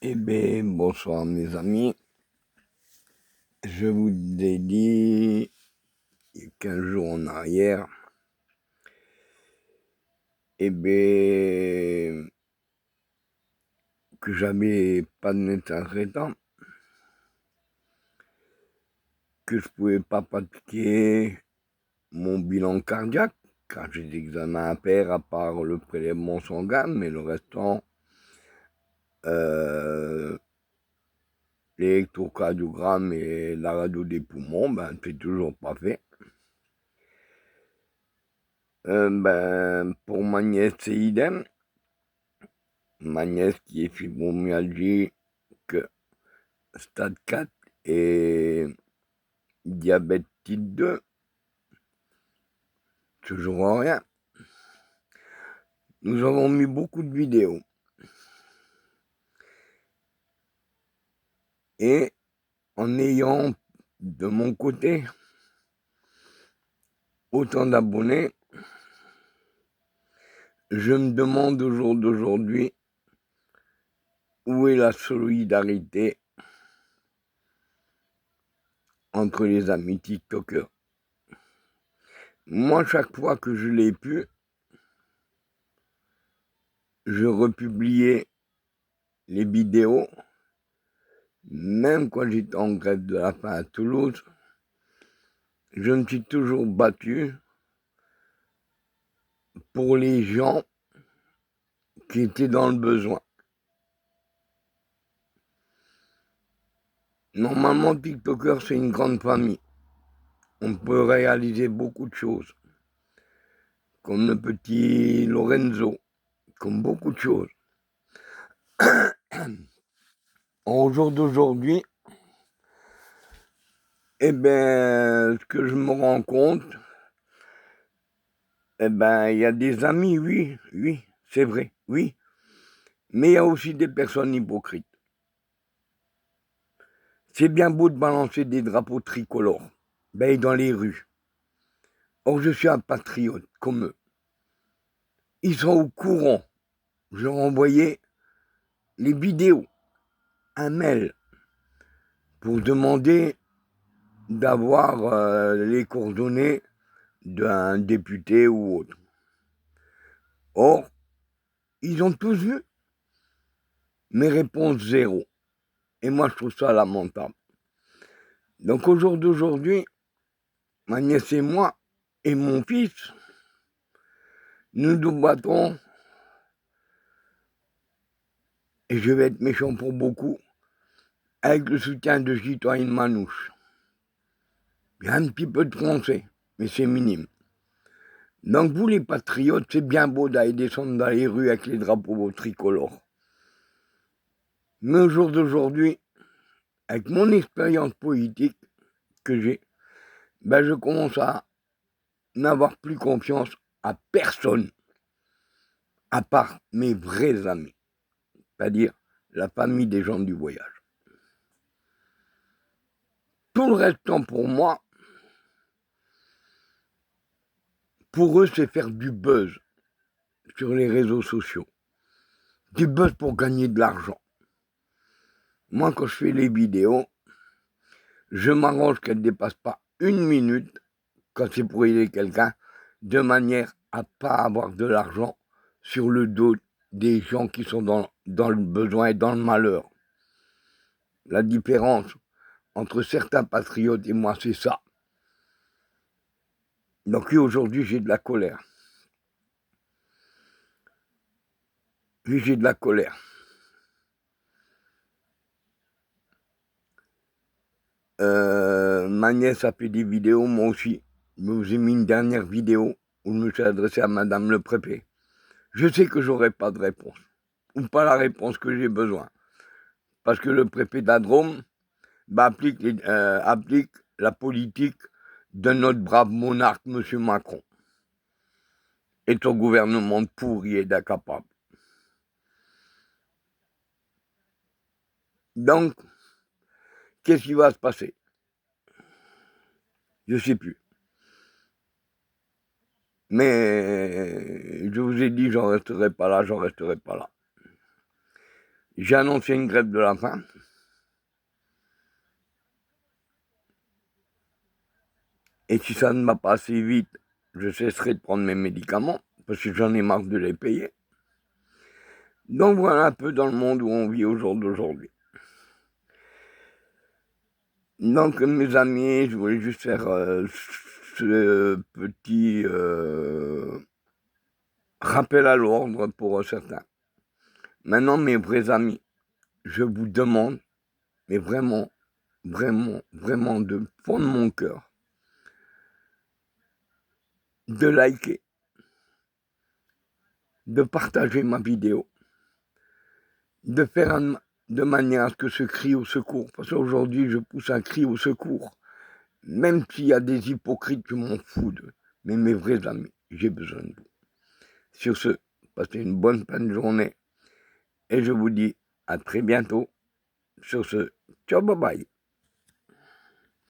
Eh bien, bonsoir mes amis. Je vous ai dit il y a 15 jours en arrière, eh bien, que j'avais pas de médecin traitant, que je pouvais pas pratiquer mon bilan cardiaque, car j'ai des examens à faire à part le prélèvement sanguin, mais le restant, euh, l'électrocardiogramme et la radio des poumons, ben, c'est toujours pas fait. Pour ma nièce, c'est idem. Ma nièce qui est fibromyalgie stade 4 et diabète type 2, toujours rien. Nous avons mis beaucoup de vidéos. Et en ayant de mon côté autant d'abonnés, je me demande au jour d'aujourd'hui où est la solidarité entre les amis TikTokers. Moi, chaque fois que je l'ai pu, je republiais les vidéos, même quand j'étais en grève de la faim à Toulouse. Je me suis toujours battu pour les gens qui étaient dans le besoin. Normalement, TikToker, c'est une grande famille. On peut réaliser beaucoup de choses, comme le petit Lorenzo, comme beaucoup de choses. Au jour d'aujourd'hui, eh bien, ce que je me rends compte, eh bien, il y a des amis, oui, c'est vrai, oui, mais il y a aussi des personnes hypocrites. C'est bien beau de balancer des drapeaux tricolores, dans les rues. Or, je suis un patriote, comme eux. Ils sont au courant. Je leur envoyais les vidéos, un mail, pour demander d'avoir les coordonnées d'un député ou autre. Or, ils ont tous vu mes réponses zéro. Et moi, je trouve ça lamentable. Donc, au jour d'aujourd'hui, ma nièce et moi, et mon fils, nous nous battons, et je vais être méchant pour beaucoup, avec le soutien de Citoyen Manouche. Il y a un petit peu de français, mais c'est minime. Donc vous les patriotes, c'est bien beau d'aller descendre dans les rues avec les drapeaux tricolores. Mais au jour d'aujourd'hui, avec mon expérience politique que j'ai, je commence à n'avoir plus confiance à personne, à part mes vrais amis, c'est-à-dire la famille des gens du voyage. Tout le restant pour moi, pour eux, c'est faire du buzz sur les réseaux sociaux. Du buzz pour gagner de l'argent. Moi, quand je fais les vidéos, je m'arrange qu'elles ne dépassent pas 1 minute quand c'est pour aider quelqu'un, de manière à ne pas avoir de l'argent sur le dos des gens qui sont dans le besoin et dans le malheur. La différence entre certains patriotes et moi, c'est ça. Donc oui, aujourd'hui, j'ai de la colère. Oui, j'ai de la colère. Ma nièce a fait des vidéos, moi aussi. Je vous ai mis une dernière vidéo où je me suis adressé à madame le préfet. Je sais que j'aurai pas de réponse, ou pas la réponse que j'ai besoin. Parce que le préfet d'Adrome applique la politique de notre brave monarque, M. Macron, et son gouvernement pourri et d'incapable. Donc, qu'est-ce qui va se passer? Je ne sais plus. Mais je vous ai dit, j'en resterai pas là. J'ai annoncé une grève de la faim. Et si ça ne va pas assez vite, je cesserai de prendre mes médicaments, parce que j'en ai marre de les payer. Donc voilà un peu dans le monde où on vit au jour d'aujourd'hui. Donc mes amis, je voulais juste faire ce petit rappel à l'ordre pour certains. Maintenant, mes vrais amis, je vous demande, mais vraiment, vraiment, vraiment de fond de mon cœur, de liker, de partager ma vidéo, de faire de manière à ce que ce cri au secours, parce qu'aujourd'hui je pousse un cri au secours, même s'il y a des hypocrites, je m'en fous d'eux, mais mes vrais amis, j'ai besoin de vous. Sur ce, passez une bonne fin de journée, et je vous dis à très bientôt. Sur ce, ciao, bye bye.